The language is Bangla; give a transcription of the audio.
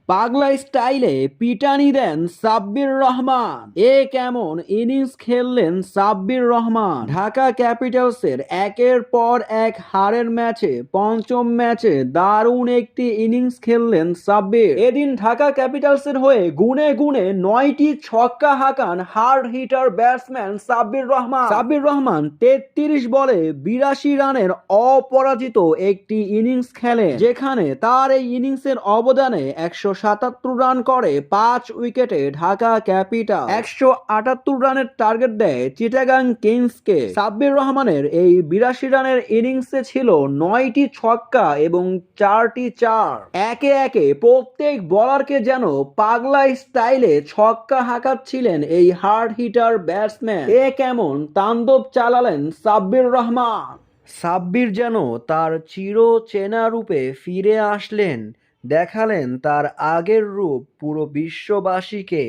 পাগলা স্টাইলে পিটানি দেন সাব্বির রহমান। এ কেমন ইনিংস খেললেন সাব্বির রহমান। ঢাকা ক্যাপিটালসের একের পর এক হারের ম্যাচে পঞ্চম ম্যাচে দারুণ একটি ইনিংস খেললেন সাব্বির। এদিন ঢাকা ক্যাপিটালসের হয়ে গুনে গুনে 9টি ছক্কা হাঁকান hard hitter batsman Sabbir Rahman. Sabbir Rahman 33 বলে 82 রানের অপরাজিত একটি ইনিংস খেলেন, যেখানে তার এই ইনিংসের অবদানে 177 রান করে 5 উইকেটে ঢাকা ক্যাপিটাল 178 রানের টার্গেট দেয় চিটাগাং কিংসকে। সাব্বির রহমানের এই 82 রানের ইনিংসে ছিল 9টি ছক্কা এবং 4টি চার। একে একে প্রত্যেক বলারকে যেন পাগলা স্টাইলে ছক্কা হাঁকাচ্ছিলেন এই হার্ড হিটার ব্যাটসম্যান। এ কেমন তাণ্ডব চালালেন সাব্বির রহমান। সাব্বির যেন তার চির চেনা রূপে ফিরে আসলেন, দেখালেন তার আগের রূপ পুরো বিশ্ববাসীকে।